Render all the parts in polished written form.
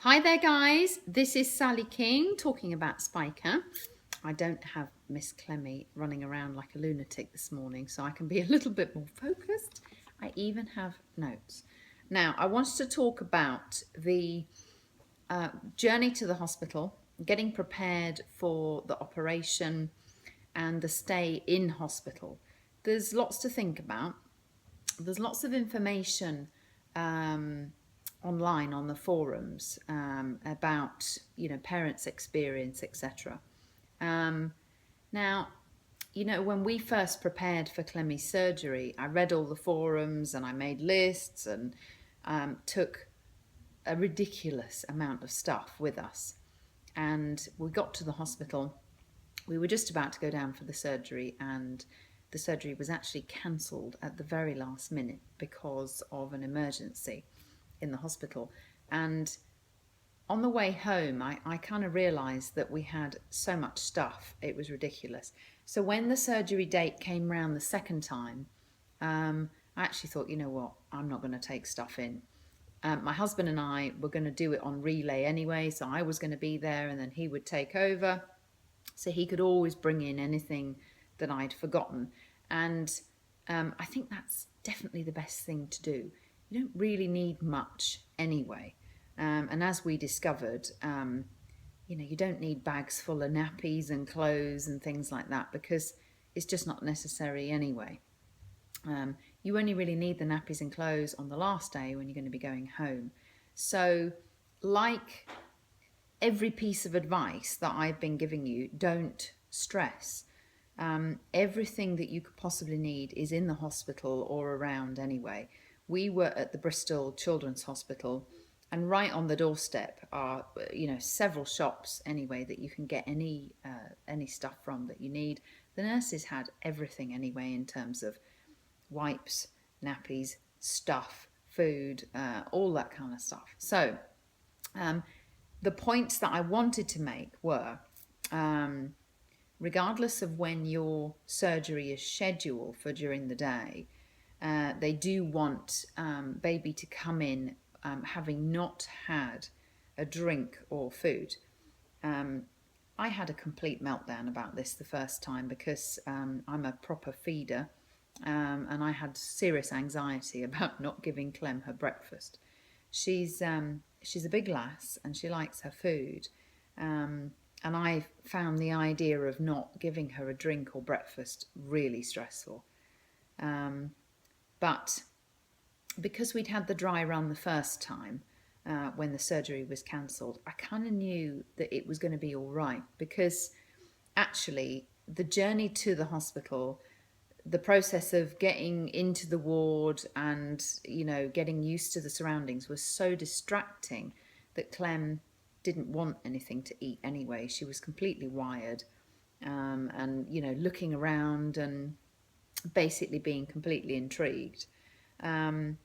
Hi there guys, this is Sally King talking about Spica. I don't have Miss Clemmy running around like a lunatic this morning, so I can be a little bit more focused. I even have notes. Now, I wanted to talk about the journey to the hospital, getting prepared for the operation and the stay in hospital. There's lots to think about. There's lots of information online on the forums about parents' experience, etc. Now, when we first prepared for Clemmy's surgery, I read all the forums and I made lists and took a ridiculous amount of stuff with us. And we got to the hospital. We were just about to go down for the surgery, and the surgery was actually cancelled at the very last minute because of an emergency in the hospital. And on the way home, I kind of realised that we had so much stuff, it was ridiculous. So when the surgery date came round the second time, I actually thought, you know what, I'm not going to take stuff in. My husband and I were going to do it on relay anyway, so I was going to be there and then he would take over. So he could always bring in anything that I'd forgotten. And I think that's definitely the best thing to do. You don't really need much anyway. And as we discovered, you don't need bags full of nappies and clothes and things like that because it's just not necessary anyway. You only really need the nappies and clothes on the last day when you're going to be going home. So, like every piece of advice that I've been giving you, don't stress. Everything that you could possibly need is in the hospital or around anyway. We were at the Bristol Children's Hospital, and right on the doorstep are several shops anyway that you can get any stuff from that you need. The nurses had everything anyway in terms of wipes, nappies, stuff, food, all that kind of stuff. So the points that I wanted to make were, regardless of when your surgery is scheduled for during the day, they do want baby to come in having not had a drink or food. I had a complete meltdown about this the first time because I'm a proper feeder. And I had serious anxiety about not giving Clem her breakfast. She's a big lass and she likes her food. And I found the idea of not giving her a drink or breakfast really stressful. But because we'd had the dry run the first time, when the surgery was cancelled, I kind of knew that it was going to be all right because actually the journey to the hospital, the process of getting into the ward and, getting used to the surroundings was so distracting that Clem didn't want anything to eat anyway. She was completely wired and, looking around and basically being completely intrigued. And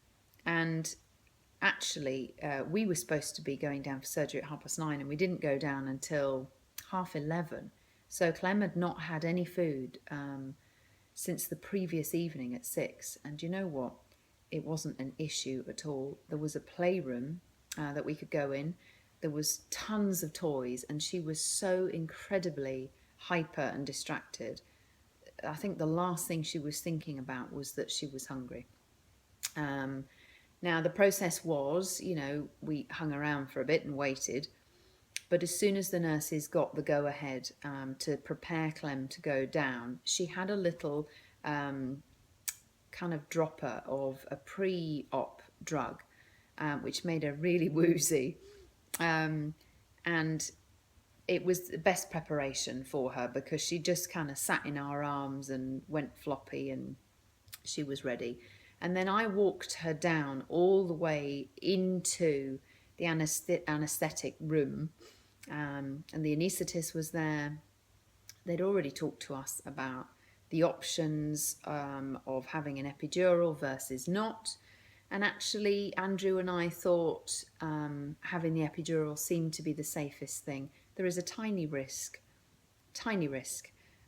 actually, we were supposed to be going down for surgery at 9:30 and we didn't go down until 11:30. So Clem had not had any food since the previous evening at 6. And you know what? It wasn't an issue at all. There was a playroom that we could go in. There was tons of toys and she was so incredibly hyper and distracted. I think the last thing she was thinking about was that she was hungry. Now the process was, we hung around for a bit and waited. But as soon as the nurses got the go-ahead to prepare Clem to go down, she had a little kind of dropper of a pre-op drug, which made her really woozy. And it was the best preparation for her because she just kind of sat in our arms and went floppy and she was ready. And then I walked her down all the way into the anaesthetic room. And the anaesthetist was there. They'd already talked to us about the options of having an epidural versus not. And actually, Andrew and I thought having the epidural seemed to be the safest thing. There is a tiny risk.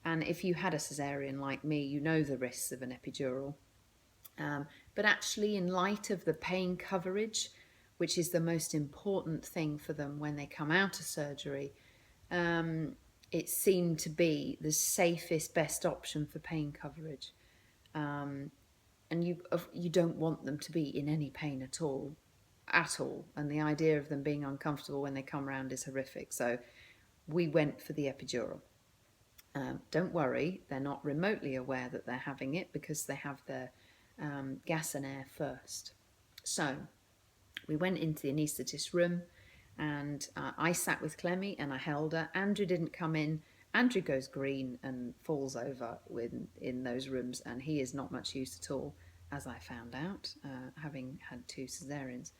And if you had a cesarean like me, you know the risks of an epidural. But actually, in light of the pain coverage, which is the most important thing for them when they come out of surgery, it seemed to be the safest, best option for pain coverage. And you don't want them to be in any pain at all. And the idea of them being uncomfortable when they come round is horrific. So we went for the epidural. Don't worry, they're not remotely aware that they're having it because they have their gas and air first. So we went into the anaesthetist room, and I sat with Clemmy and I held her. Andrew didn't come in. Andrew goes green and falls over in those rooms, and he is not much use at all, as I found out, having had 2 cesareans.